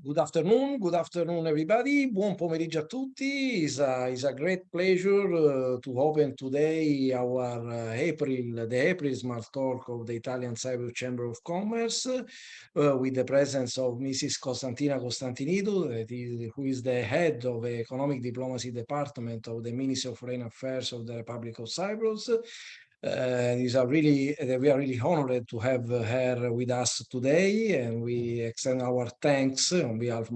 Good afternoon, everybody. Buon pomeriggio a tutti. It's a great pleasure to open today our the April Smart Talk of the Italian-Cypriot Chamber of Commerce with the presence of Mrs. Constantina Constantinidou, who is the head of the Economic Diplomacy Department of the Ministry of Foreign Affairs of the Republic of Cyprus. We are really honored to have her with us today, and we extend our thanks on behalf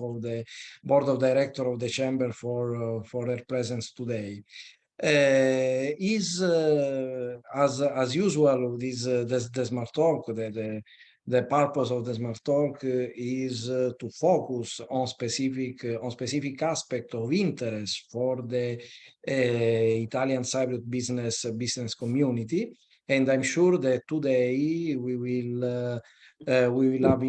of the Board of Directors of the Chamber for her presence today. As usual, the Smart Talk, the purpose of the Smart Talk is to focus on specific aspect of interest for the Italian-Cypriot business community, and I'm sure that today we will have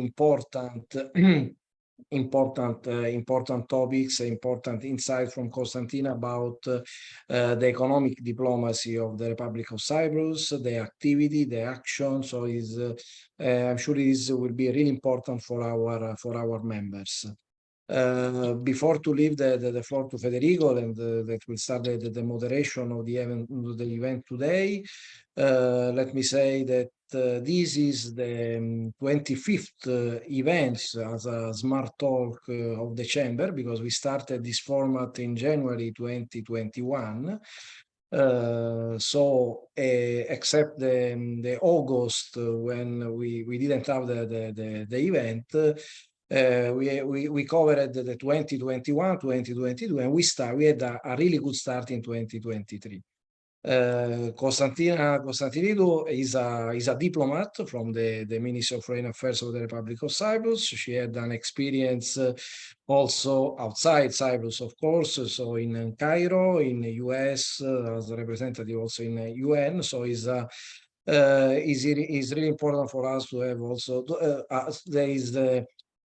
important topics, important insights from Constantina about the economic diplomacy of the Republic of Cyprus, the activity, the action. So I'm sure this will be really important for our members. Before to leave the floor to Federico, and that will start the moderation of the event today, let me say that this is the 25th event as a Smart Talk of the Chamber, because we started this format in January 2021. Except the August when we didn't have the event, we covered the 2021, 2022, and we had a really good start in 2023. Constantinidou is a diplomat from the Ministry of Foreign Affairs of the Republic of Cyprus. She had an experience also outside Cyprus, of course, so in Cairo, in the US, as a representative also in the UN. So is really important for us to have also there is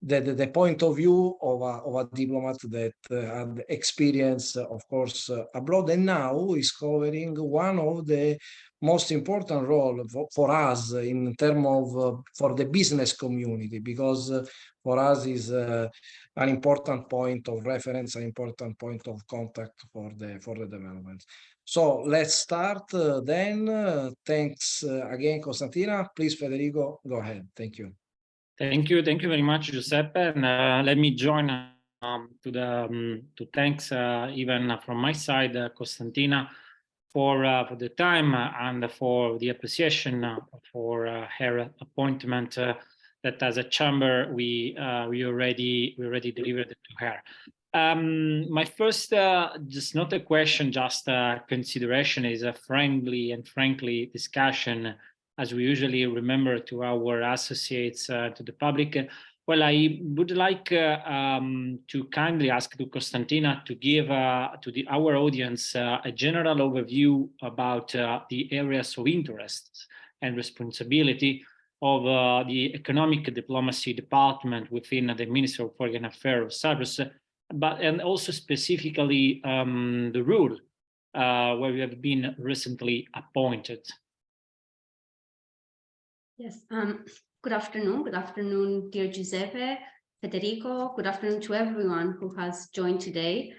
the point of view of a diplomat that had experience, of course, abroad, and now is covering one of the most important role for us in terms of for the business community, because for us is an important point of reference, an important point of contact for the development. So let's start then. Thanks again, Constantina. Please, Federico, go ahead. Thank you. Thank you very much, Giuseppe. And let me join to thanks even from my side, Constantina, for the time and for the appreciation for her appointment that as a chamber we already delivered it to her. My first, just not a question, just a consideration, is a friendly and frankly discussion, as we usually remember to our associates, to the public. Well, I would like to kindly ask to Constantina to give to our audience a general overview about the areas of interest and responsibility of the Economic Diplomacy Department within the Ministry of Foreign Affairs of Cyprus, and also specifically the role where you have been recently appointed. Yes, good afternoon, dear Giuseppe, Federico. Good afternoon to everyone who has joined today.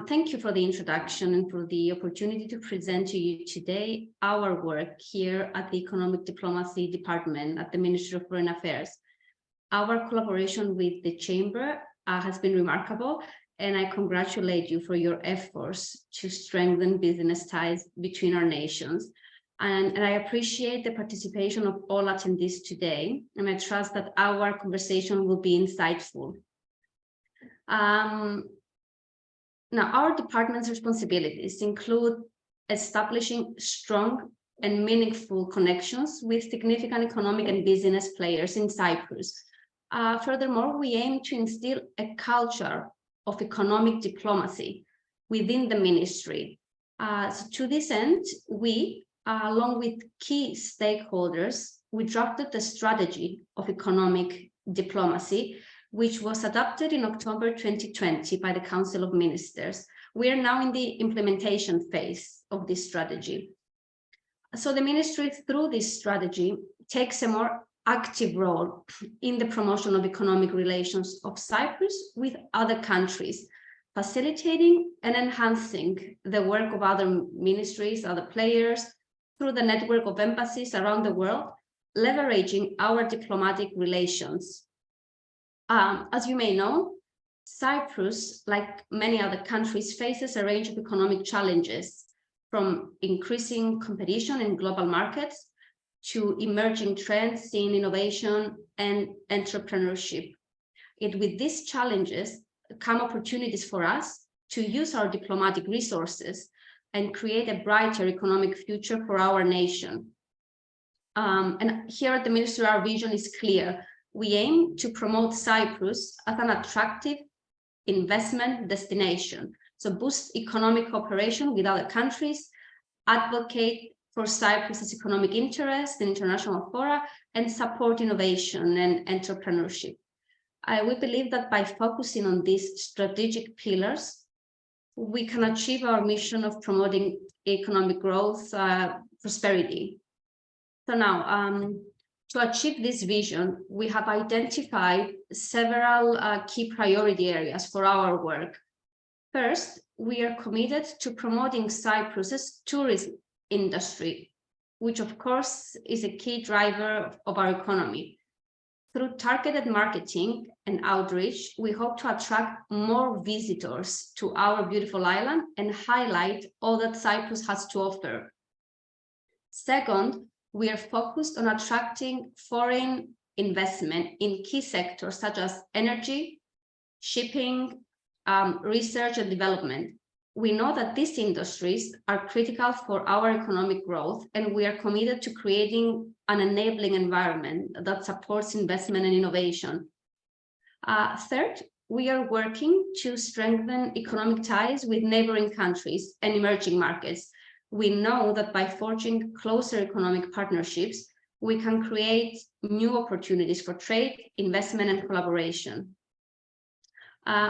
Thank you for the introduction and for the opportunity to present to you today our work here at the Economic Diplomacy Department at the Ministry of Foreign Affairs. Our collaboration with the Chamber has been remarkable, and I congratulate you for your efforts to strengthen business ties between our nations. And I appreciate the participation of all attendees today, and I trust that our conversation will be insightful. Now, our department's responsibilities include establishing strong and meaningful connections with significant economic and business players in Cyprus. Furthermore, we aim to instill a culture of economic diplomacy within the ministry. So to this end, we, along with key stakeholders, we drafted the strategy of economic diplomacy, which was adopted in October 2020 by the Council of Ministers. We are now in the implementation phase of this strategy. So the ministry, through this strategy, takes a more active role in the promotion of economic relations of Cyprus with other countries, facilitating and enhancing the work of other ministries, other players, through the network of embassies around the world, leveraging our diplomatic relations. As you may know, Cyprus, like many other countries, faces a range of economic challenges, from increasing competition in global markets to emerging trends in innovation and entrepreneurship. Yet with these challenges come opportunities for us to use our diplomatic resources and create a brighter economic future for our nation. And here at the Ministry, our vision is clear. We aim to promote Cyprus as an attractive investment destination, so boost economic cooperation with other countries, advocate for Cyprus's economic interests in international fora, and support innovation and entrepreneurship. We believe that by focusing on these strategic pillars, we can achieve our mission of promoting economic growth, prosperity. So now, to achieve this vision, we have identified several key priority areas for our work. First, we are committed to promoting Cyprus's tourism industry, which of course is a key driver of our economy. Through targeted marketing and outreach, we hope to attract more visitors to our beautiful island and highlight all that Cyprus has to offer. Second, we are focused on attracting foreign investment in key sectors such as energy, shipping, research and development. We know that these industries are critical for our economic growth, and we are committed to creating an enabling environment that supports investment and innovation. Third, we are working to strengthen economic ties with neighboring countries and emerging markets. We know that by forging closer economic partnerships, we can create new opportunities for trade, investment, and collaboration.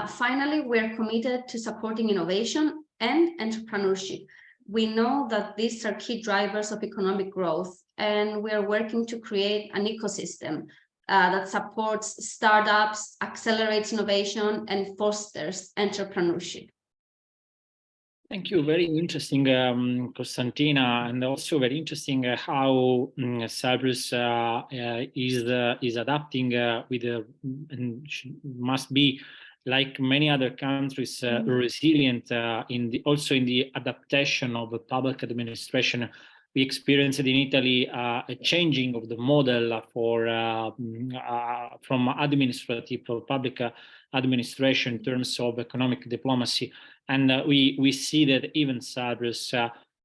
Finally, we're committed to supporting innovation and entrepreneurship. We know that these are key drivers of economic growth, and we are working to create an ecosystem that supports startups, accelerates innovation, and fosters entrepreneurship. Thank you. Very interesting, Constantina, and also very interesting how Cyprus is adapting and must be, like many other countries, resilient also in the adaptation of the public administration. We experienced in Italy a changing of the model from administrative or public administration in terms of economic diplomacy. And we see that even Cyprus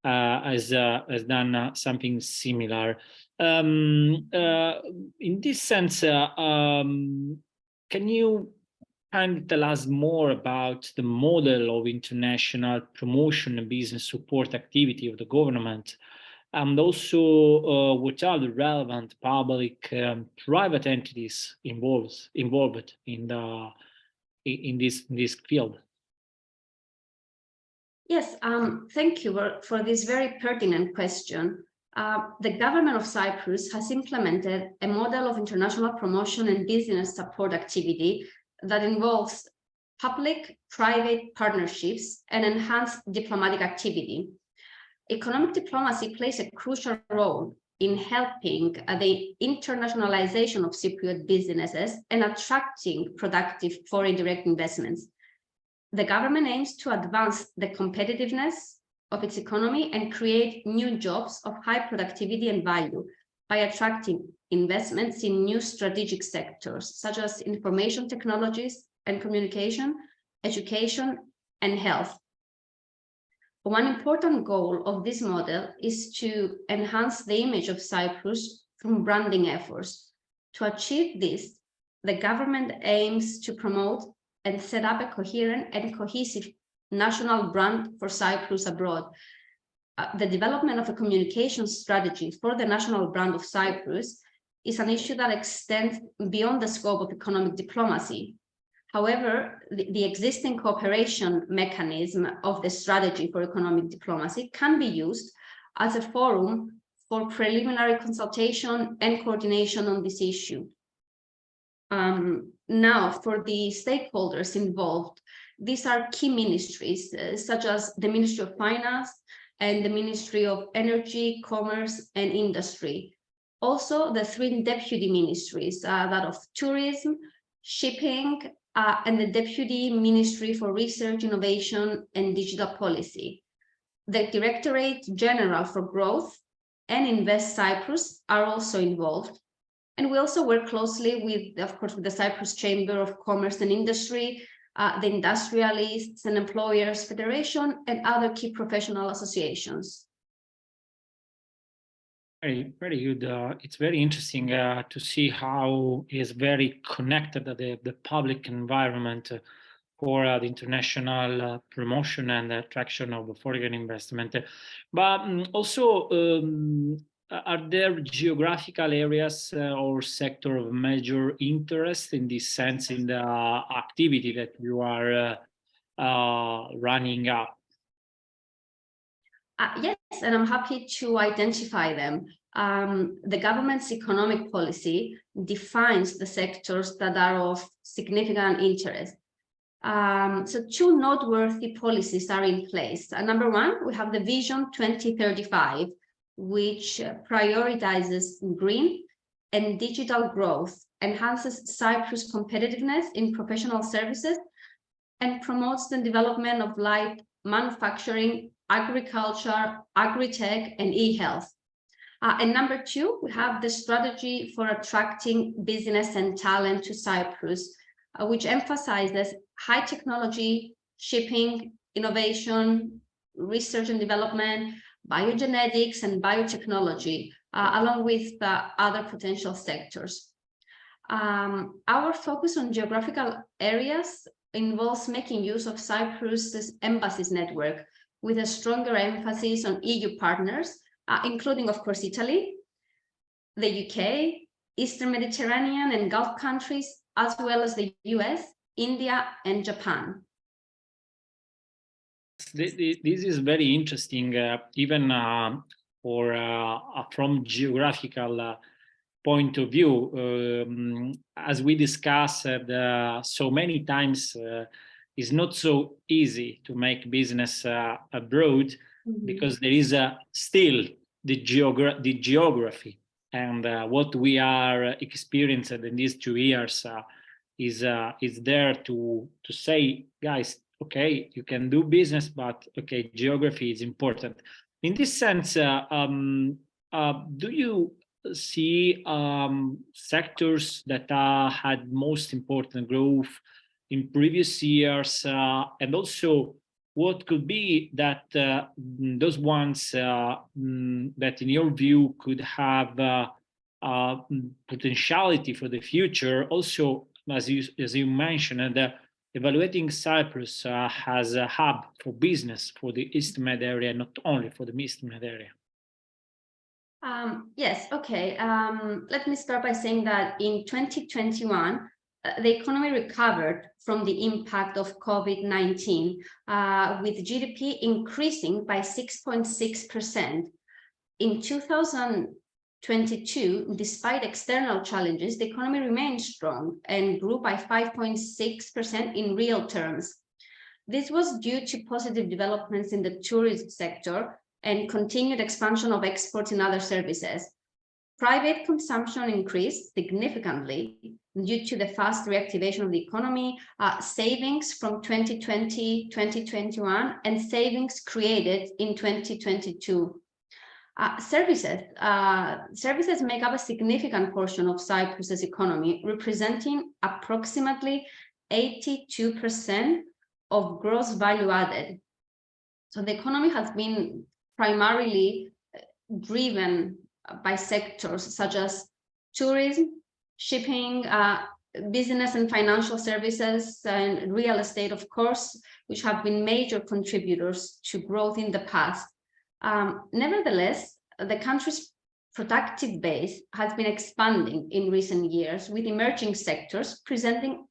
has done something similar. In this sense, can you kind of tell us more about the model of international promotion and business support activity of the government? And also, what are the relevant public private entities involved in this field? Yes, thank you for this very pertinent question. The government of Cyprus has implemented a model of international promotion and business support activity that involves public-private partnerships and enhanced diplomatic activity. Economic diplomacy plays a crucial role in helping the internationalization of Cypriot businesses and attracting productive foreign direct investments. The government aims to advance the competitiveness of its economy and create new jobs of high productivity and value by attracting investments in new strategic sectors, such as information technologies and communication, education, and health. One important goal of this model is to enhance the image of Cyprus through branding efforts. To achieve this, the government aims to promote and set up a coherent and cohesive national brand for Cyprus abroad. The development of a communication strategy for the national brand of Cyprus is an issue that extends beyond the scope of economic diplomacy. However, the existing cooperation mechanism of the strategy for economic diplomacy can be used as a forum for preliminary consultation and coordination on this issue. Now, for the stakeholders involved, these are key ministries, such as the Ministry of Finance and the Ministry of Energy, Commerce and Industry. Also, the three deputy ministries, that of Tourism, Shipping, and the Deputy Ministry for Research, Innovation and Digital Policy. The Directorate General for Growth and Invest Cyprus are also involved. And we also work closely with, of course, with the Cyprus Chamber of Commerce and Industry, the Industrialists and Employers Federation, and other key professional associations. Very good. It's very interesting to see how is very connected the public environment for the international promotion and attraction of foreign investment. But also, are there geographical areas or sector of major interest in this sense in the activity that you are running up? Yes, and I'm happy to identify them. The government's economic policy defines the sectors that are of significant interest. So two noteworthy policies are in place. Number one, we have the Vision 2035, which prioritizes green and digital growth, enhances Cyprus' competitiveness in professional services, and promotes the development of light manufacturing, agriculture, agri-tech, and e-health. And number two, we have the strategy for attracting business and talent to Cyprus, which emphasizes high technology, shipping, innovation, research and development, biogenetics, and biotechnology, along with other potential sectors. Our focus on geographical areas involves making use of Cyprus's embassies network, with a stronger emphasis on EU partners, including, of course, Italy, the UK, Eastern Mediterranean and Gulf countries, as well as the US, India, and Japan. This is very interesting, even from geographical point of view. As we discussed so many times, it's not so easy to make business abroad, because there is still the geography, and what we are experiencing in these 2 years is there to say, guys, okay, you can do business, but okay, geography is important. In this sense, do you see sectors that had most important growth in previous years, and also what could be that those ones that in your view could have potentiality for the future? Also, as you mentioned, evaluating Cyprus as a hub for business for the East Med area, not only for the East Med area. Yes, okay. Let me start by saying that in 2021, the economy recovered from the impact of COVID-19, with GDP increasing by 6.6%. In 2022, despite external challenges, the economy remained strong and grew by 5.6% in real terms. This was due to positive developments in the tourism sector and continued expansion of exports in other services. Private consumption increased significantly due to the fast reactivation of the economy, savings from 2020-2021, and savings created in 2022. Services make up a significant portion of Cyprus's economy, representing approximately 82% of gross value added. So the economy has been primarily driven by sectors such as tourism, shipping, business and financial services, and real estate, of course, which have been major contributors to growth in the past. Nevertheless, the country's productive base has been expanding in recent years, with emerging sectors presenting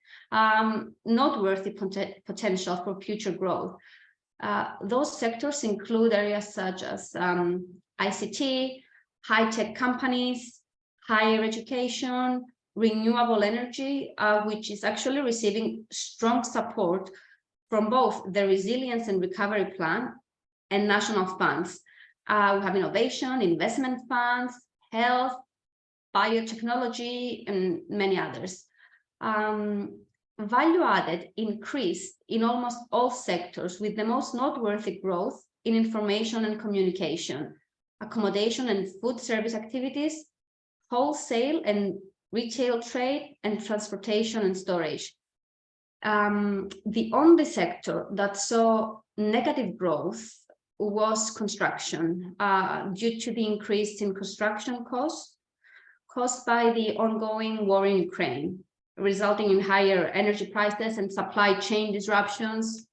noteworthy potential for future growth. Those sectors include areas such as ICT, high-tech companies, higher education, renewable energy, which is actually receiving strong support from both the Resilience and Recovery Plan and national funds. We have innovation, investment funds, health, biotechnology, and many others. Value added increased in almost all sectors, with the most noteworthy growth in information and communication, accommodation and food service activities, wholesale and retail trade, and transportation and storage. The only sector that saw negative growth was construction, due to the increase in construction costs caused by the ongoing war in Ukraine, resulting in higher energy prices and supply chain disruptions.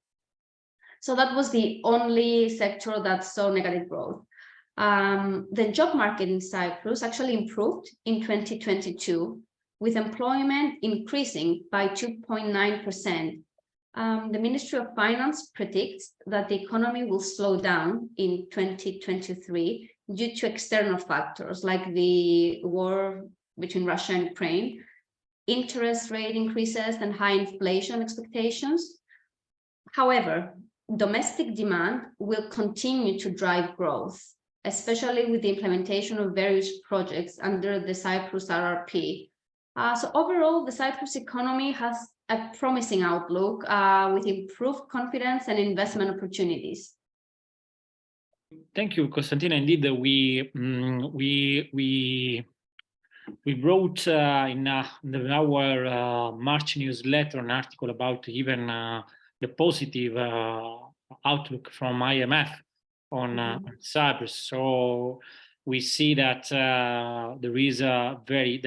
So that was the only sector that saw negative growth. The job market in Cyprus actually improved in 2022, with employment increasing by 2.9%. The Ministry of Finance predicts that the economy will slow down in 2023 due to external factors like the war between Russia and Ukraine, interest rate increases, and high inflation expectations. However, domestic demand will continue to drive growth, especially with the implementation of various projects under the Cyprus RRP. So overall, the Cyprus economy has a promising outlook, with improved confidence and investment opportunities. Thank you, Constantina. Indeed, we wrote in our March newsletter an article about even the positive outlook from IMF on Cyprus. So we see that there is a very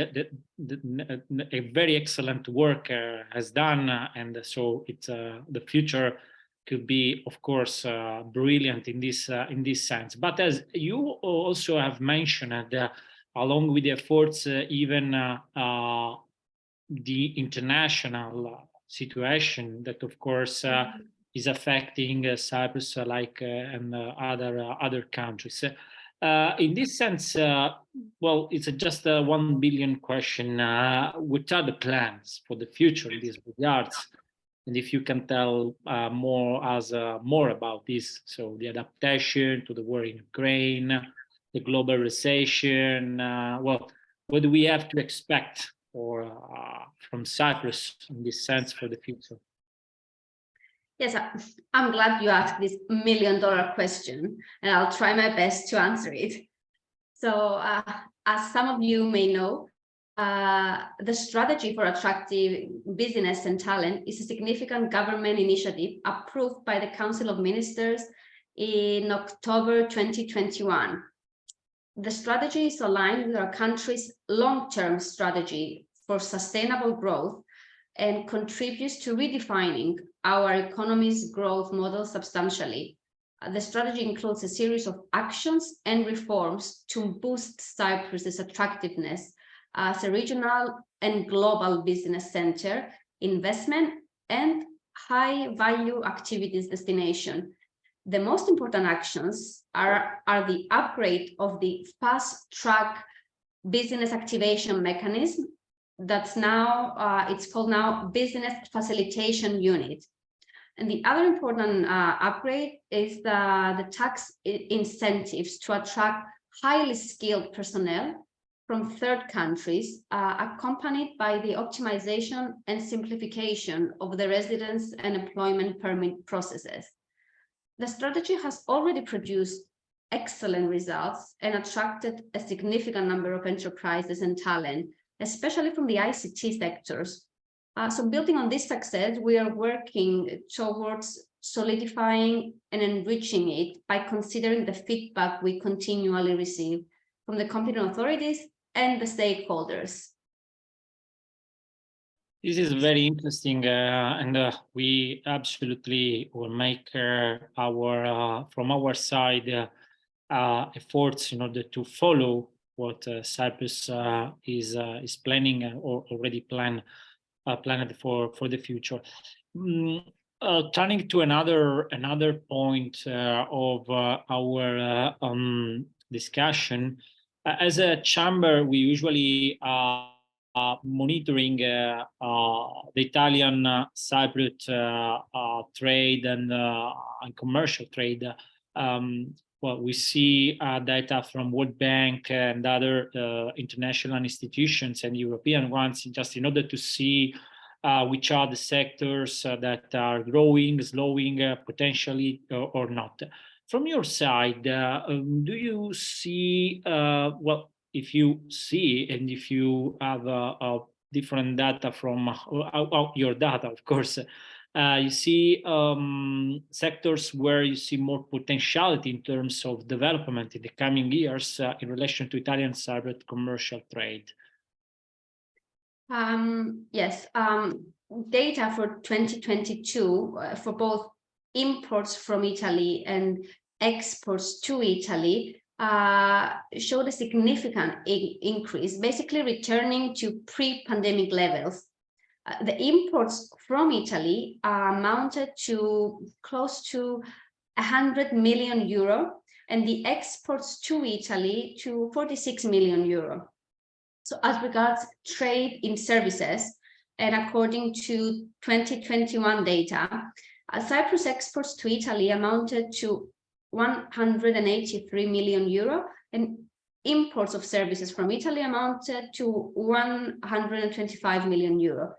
excellent work has done, and so it's the future could be, of course, brilliant in this sense. But as you also have mentioned, along with the efforts, even the international situation that, of course, is affecting Cyprus, like and other countries. In this sense, well, it's just a 1 billion question. What are the plans for the future in these regards? And if you can tell more about this, so the adaptation to the war in Ukraine, the global recession, well, what do we have to expect from Cyprus in this sense for the future? Yes, I'm glad you asked this $1 million question, and I'll try my best to answer it. So, as some of you may know, the strategy for attractive business and talent is a significant government initiative approved by the Council of Ministers in October 2021. The strategy is aligned with our country's long-term strategy for sustainable growth and contributes to redefining our economy's growth model substantially. The strategy includes a series of actions and reforms to boost Cyprus's attractiveness as a regional and global business center, investment, and high-value activities destination. The most important actions are the upgrade of the fast-track business activation mechanism that's now, it's called now Business Facilitation Unit. And the other important upgrade is the tax incentives to attract highly skilled personnel from third countries, accompanied by the optimization and simplification of the residence and employment permit processes. The strategy has already produced excellent results and attracted a significant number of enterprises and talent, especially from the ICT sectors. So building on this success, we are working towards solidifying and enriching it by considering the feedback we continually receive from the competent authorities and the stakeholders. This is very interesting, and we absolutely will make from our side efforts in order to follow what Cyprus is planning or already planned for the future. Turning to another point of our discussion, As a chamber, we usually monitoring the Italian-Cypriot trade and commercial trade. Well, we see data from World Bank and other international institutions and European ones, just in order to see which are the sectors that are growing, slowing, potentially, or not. From your side, do you see, well, if you see and if you have different data from your data, of course, you see sectors where you see more potentiality in terms of development in the coming years in relation to Italian-Cypriot commercial trade? Yes, data for 2022 for both imports from Italy and exports to Italy showed a significant increase, basically returning to pre-pandemic levels. The imports from Italy amounted to close to 100 million euro, and the exports to Italy to 46 million euro. So as regards trade in services, and according to 2021 data, Cyprus exports to Italy amounted to 183 million euro, and imports of services from Italy amounted to 125 million euro.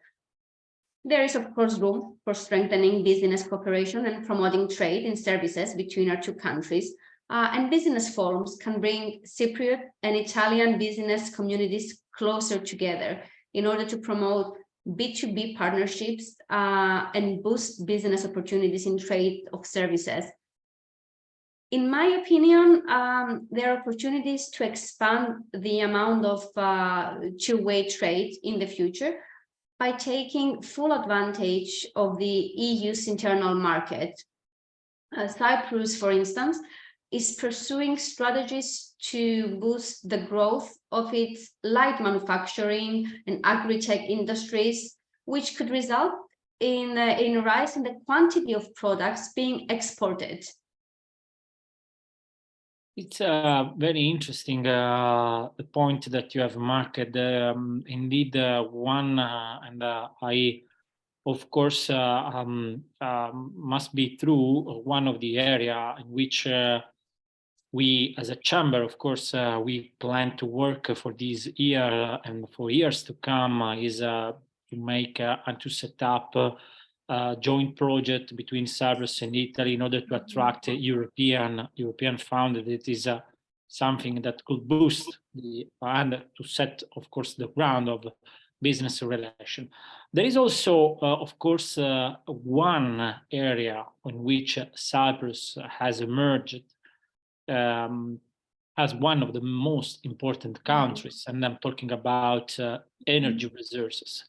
There is, of course, room for strengthening business cooperation and promoting trade in services between our two countries. And business forums can bring Cypriot and Italian business communities closer together in order to promote B2B partnerships and boost business opportunities in trade of services. In my opinion, there are opportunities to expand the amount of two-way trade in the future by taking full advantage of the EU's internal market. Cyprus, for instance, is pursuing strategies to boost the growth of its light manufacturing and agri-tech industries, which could result in a rise in the quantity of products being exported. It's a very interesting point that you have marked. Indeed, one, and I, of course, must be true, one of the area in which we, as a chamber, of course, we plan to work for this year and for years to come is to make and to set up a joint project between Cyprus and Italy in order to attract a European fund. That is something that could boost and to set, of course, the ground of business relation. There is also, of course, one area in which Cyprus has emerged as one of the most important countries, and I'm talking about energy resources.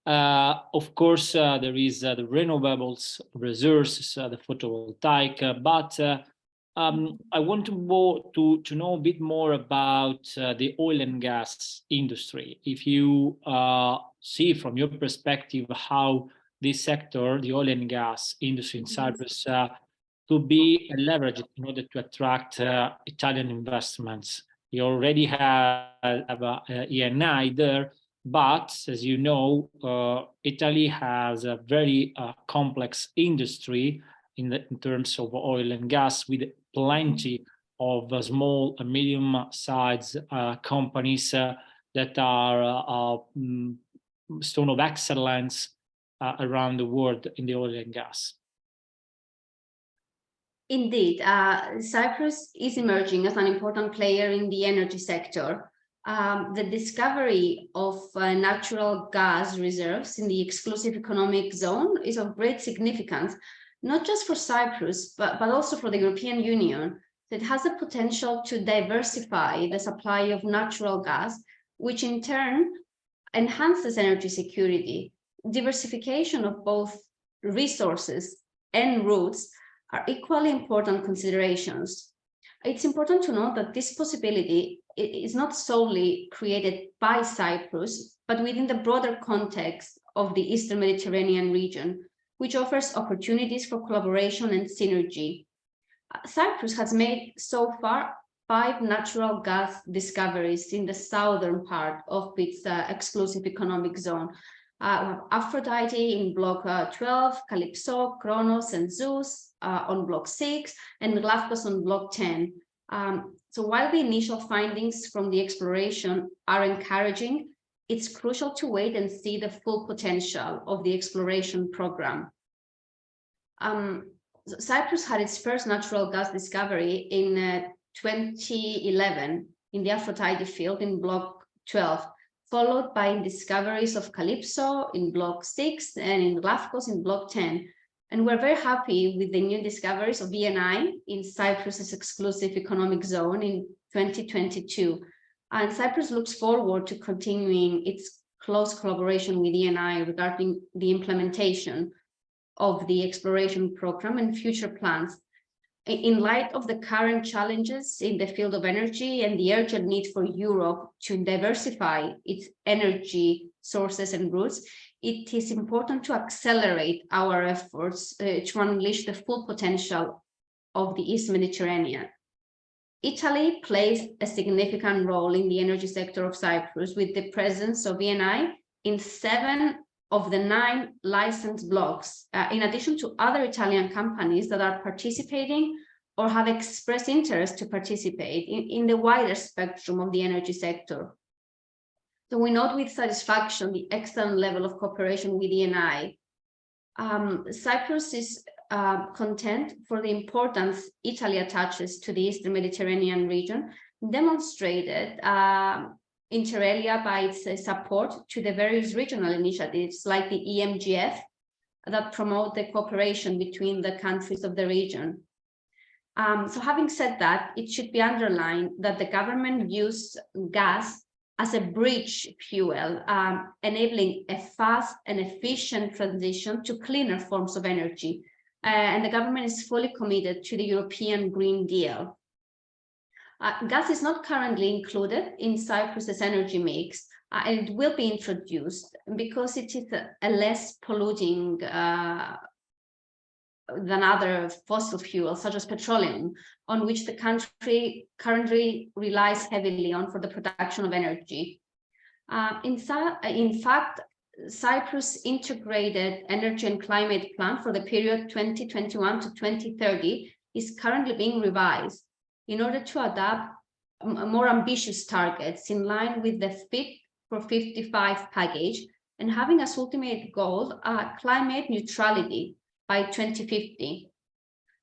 Of course, there is the renewables resources, the photovoltaic, but I want to know a bit more about the oil and gas industry. If you see from your perspective how this sector, the oil and gas industry in Cyprus, could be leveraged in order to attract Italian investments. You already have ENI there, but as you know, Italy has a very complex industry in terms of oil and gas, with plenty of small and medium-sized companies that are stone of excellence around the world in the oil and gas. Indeed, Cyprus is emerging as an important player in the energy sector. The discovery of natural gas reserves in the exclusive economic zone is of great significance, not just for Cyprus, but also for the European Union, that has the potential to diversify the supply of natural gas, which in turn enhances energy security. Diversification of both resources and routes are equally important considerations. It's important to note that this possibility is not solely created by Cyprus, but within the broader context of the Eastern Mediterranean region, which offers opportunities for collaboration and synergy. Cyprus has made so far 5 natural gas discoveries in the southern part of its exclusive economic zone. Aphrodite in block 12, Calypso, Kronos, and Zeus on block 6, and Galapagos on block 10. So while the initial findings from the exploration are encouraging, it's crucial to wait and see the full potential of the exploration program. Cyprus had its first natural gas discovery in 2011 in the Aphrodite field in block 12, followed by discoveries of Calypso in block 6 and in Galapagos in block 10. And we're very happy with the new discoveries of ENI in Cyprus's exclusive economic zone in 2022. And Cyprus looks forward to continuing its close collaboration with ENI regarding the implementation of the exploration program and future plans. In light of the current challenges in the field of energy and the urgent need for Europe to diversify its energy sources and routes, it is important to accelerate our efforts to unleash the full potential of the East Mediterranean. Italy plays a significant role in the energy sector of Cyprus with the presence of ENI in 7 of the 9 licensed blocks, in addition to other Italian companies that are participating or have expressed interest to participate in the wider spectrum of the energy sector. So we note with satisfaction the excellent level of cooperation with ENI. Cyprus is content for the importance Italy attaches to the Eastern Mediterranean region, demonstrated inter alia by its support to the various regional initiatives like the EMGF that promote the cooperation between the countries of the region. So having said that, it should be underlined that the government views gas as a bridge fuel, enabling a fast and efficient transition to cleaner forms of energy. And the government is fully committed to the European Green Deal. Gas is not currently included in Cyprus's energy mix, and it will be introduced because it is a less polluting than other fossil fuels, such as petroleum, on which the country currently relies heavily on for the production of energy. In fact, Cyprus' integrated energy and climate plan for the period 2021 to 2030 is currently being revised in order to adapt more ambitious targets in line with the Fit for 55 package and having as ultimate goal climate neutrality by 2050.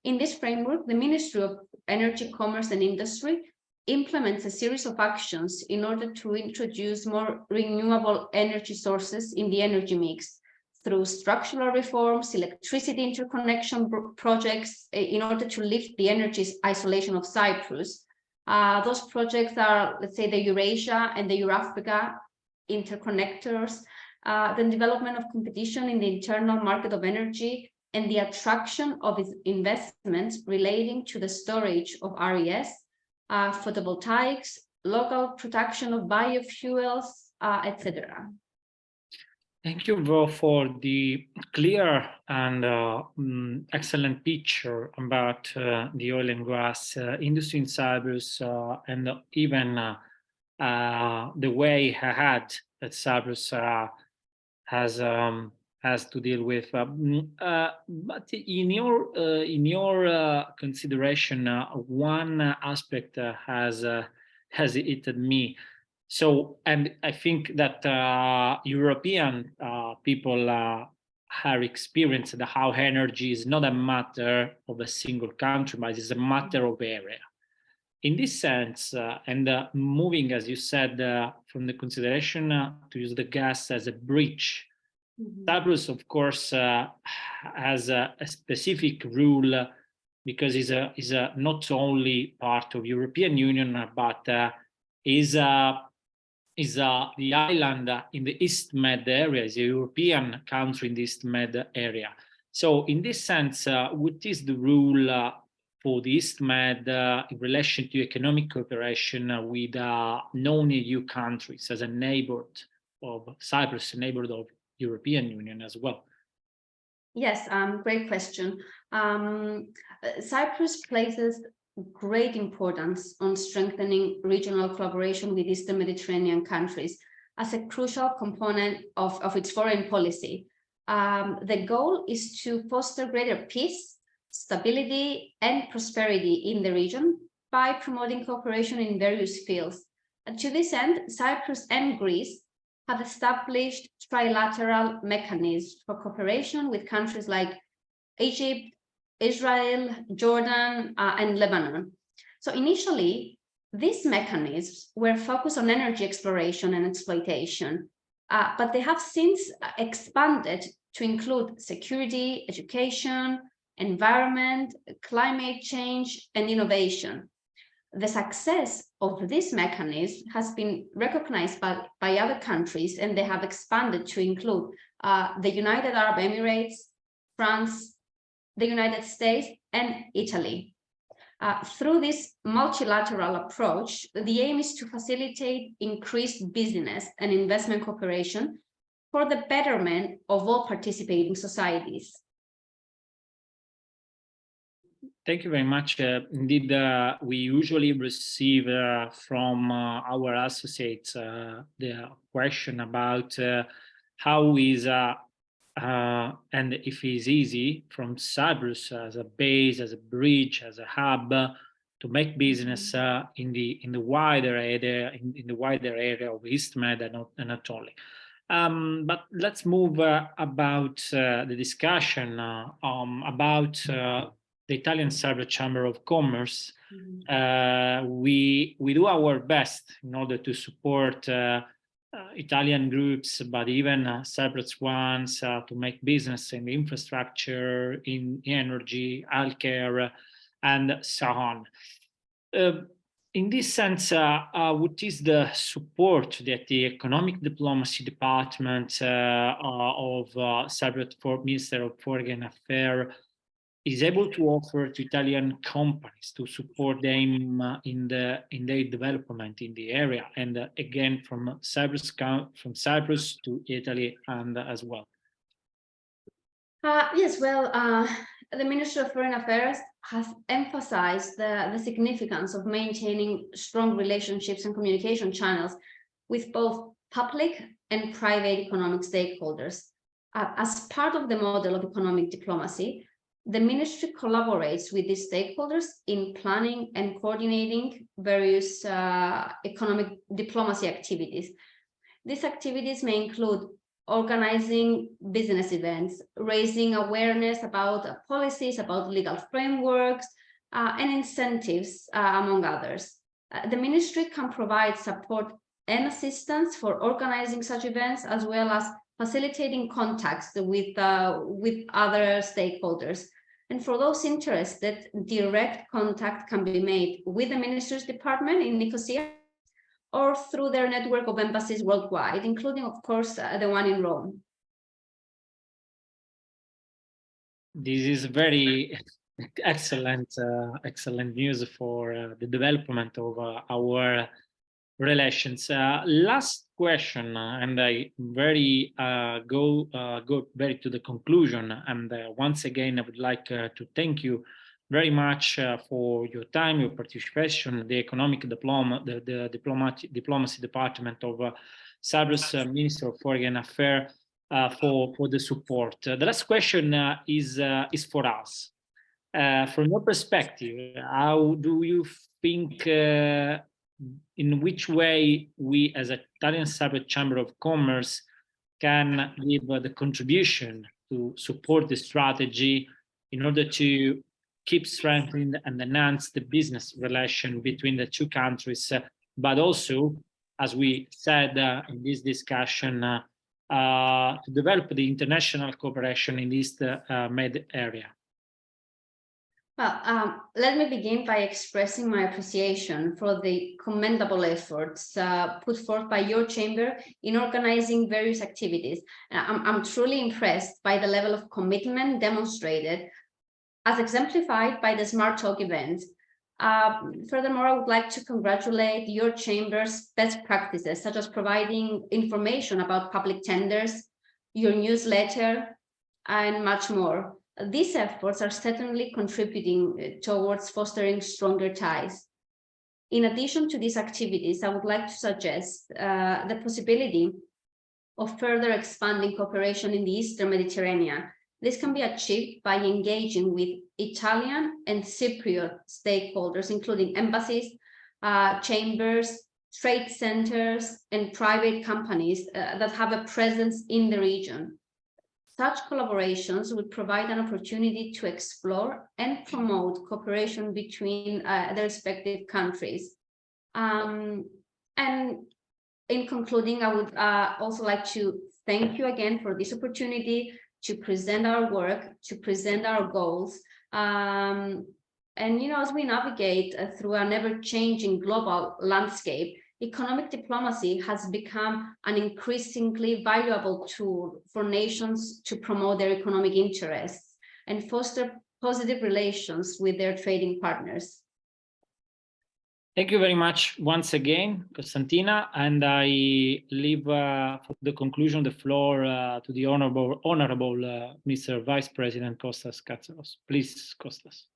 In this framework, the Ministry of Energy, Commerce and Industry implements a series of actions in order to introduce more renewable energy sources in the energy mix through structural reforms, electricity interconnection projects in order to lift the energy isolation of Cyprus. Those projects are, let's say, the Eurasia and the Eurafrica interconnectors, the development of competition in the internal market of energy, and the attraction of investments relating to the storage of RES, photovoltaics, local production of biofuels, etc. Thank you, Vo, for the clear and excellent picture about the oil and gas industry in Cyprus and even the way ahead that Cyprus has to deal with. But in your consideration, one aspect has hit me. So, and I think that European people have experienced how energy is not a matter of a single country, but it's a matter of area. In this sense, and moving, as you said, from the consideration to use the gas as a bridge, Cyprus, of course, has a specific rule because is not only part of European Union, but is the island in the East Med area, is a European country in the East Med area. So in this sense, what is the rule for the East Med in relation to economic cooperation with non-EU countries as a neighbor of Cyprus, a neighbor of European Union as well? Yes, great question. Cyprus places great importance on strengthening regional collaboration with Eastern Mediterranean countries as a crucial component of its foreign policy. The goal is to foster greater peace, stability, and prosperity in the region by promoting cooperation in various fields. And to this end, Cyprus and Greece have established trilateral mechanisms for cooperation with countries like Egypt, Israel, Jordan, and Lebanon. So initially, these mechanisms were focused on energy exploration and exploitation, but they have since expanded to include security, education, environment, climate change, and innovation. The success of this mechanism has been recognized by other countries, and they have expanded to include the United Arab Emirates, France, the United States, and Italy. Through this multilateral approach, the aim is to facilitate increased business and investment cooperation for the betterment of all participating societies. Thank you very much. Indeed, we usually receive from our associates the question about how is and if it's easy from Cyprus as a base, as a bridge, as a hub to make business in the wider area of East Med and not only. But let's move about the discussion about the Italian-Cypriot Chamber of Commerce. We do our best in order to support Italian groups, but even Cyprus ones, to make business in infrastructure, in energy, healthcare, and so on. In this sense, what is the support that the Economic Diplomacy Department of Cypriot Minister of Foreign Affairs is able to offer to Italian companies to support them in their development in the area, and again from Cyprus to Italy and as well? Yes, well, the Ministry of Foreign Affairs has emphasized the significance of maintaining strong relationships and communication channels with both public and private economic stakeholders. As part of the model of economic diplomacy, the ministry collaborates with these stakeholders in planning and coordinating various economic diplomacy activities. These activities may include organizing business events, raising awareness about policies, about legal frameworks, and incentives, among others. The ministry can provide support and assistance for organizing such events, as well as facilitating contacts with other stakeholders. And for those interested, direct contact can be made with the Minister's Department in Nicosia or through their network of embassies worldwide, including, of course, the one in Rome. This is very excellent news for the development of our relations. Last question, and I very go very to the conclusion. And once again, I would like to thank you very much for your time, your participation. The Economic the Diplomacy Department of Cyprus Minister of Foreign Affairs for the support. The last question is for us. From your perspective, how do you think? In which way we, as an Italian-Cypriot Chamber of Commerce, can give the contribution to support the strategy in order to keep strengthening and enhance the business relation between the two countries, but also, as we said in this discussion, to develop the international cooperation in this Med area? Well, let me begin by expressing my appreciation for the commendable efforts put forth by your chamber in organizing various activities. I'm truly impressed by the level of commitment demonstrated, as exemplified by the Smart Talk event. Furthermore, I would like to congratulate your chamber's best practices, such as providing information about public tenders, your newsletter, and much more. these efforts are certainly contributing towards fostering stronger ties. In addition to these activities, I would like to suggest the possibility of further expanding cooperation in the Eastern Mediterranean. This can be achieved by engaging with Italian and Cypriot stakeholders, including embassies, chambers, trade centers, and private companies that have a presence in the region. Such collaborations would provide an opportunity to explore and promote cooperation between the respective countries. And in concluding, I would also like to thank you again for this opportunity to present our work, to present our goals. And, you know, as we navigate through an ever-changing global landscape, economic diplomacy has become an increasingly valuable tool for nations to promote their economic interests and foster positive relations with their trading partners. Thank you very much once again, Constantina, and I leave for the conclusion the floor to the honorable Mr. Vice President Kostas Katsaros. Please, Kostas.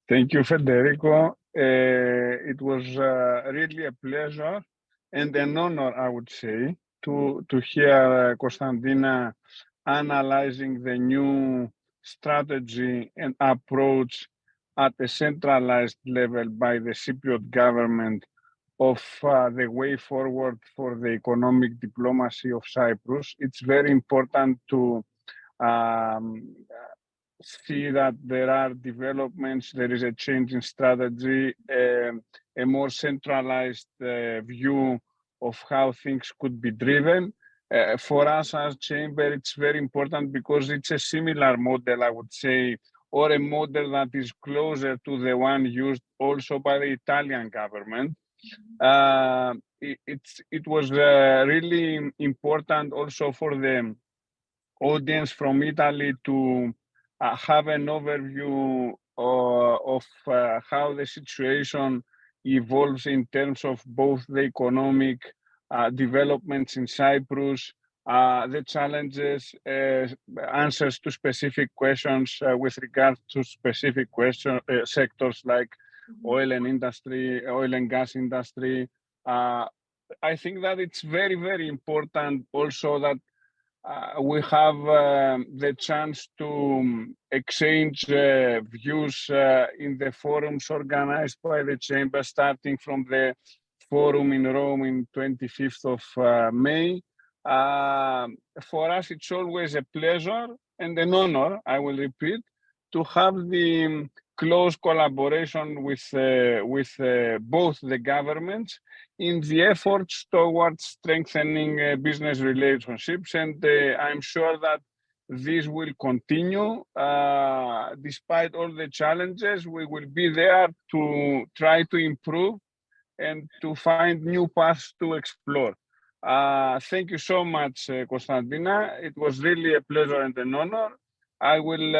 Thank you, Federico. It was really a pleasure and an honor, I would say, to hear Constantina analyzing the new strategy and approach at a centralized level by the Cypriot government of the way forward for the economic diplomacy of Cyprus. It's very important to see that there are developments, there is a change in strategy, a more centralized view of how things could be driven. For us as chamber, it's very important because it's a similar model, I would say, or a model that is closer to the one used also by the Italian government. It was really important also for the audience from Italy to have an overview of how the situation evolves in terms of both the economic developments in Cyprus, the challenges, answers to specific questions with regards to specific sectors like oil and gas industry. I think that it's very, very important also that we have the chance to exchange views in the forums organized by the chamber, starting from the forum in Rome in 25th of May. For us, it's always a pleasure and an honor, I will repeat, to have the close collaboration with both the governments in the efforts towards strengthening business relationships. And I'm sure that this will continue. Despite all the challenges, we will be there to try to improve and to find new paths to explore. Thank you so much, Constantina. It was really a pleasure and an honor. I will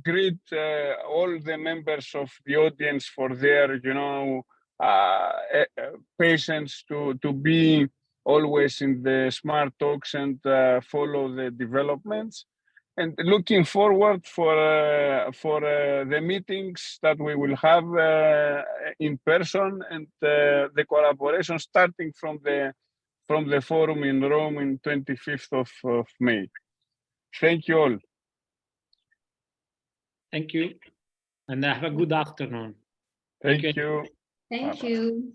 greet all the members of the audience for their, patience to be always in the smart talks and follow the developments. And looking forward for the meetings that we will have in person and the collaboration starting from the forum in Rome in 25th of May. Thank you all. Thank you, and have a good afternoon. Thank you. Thank you.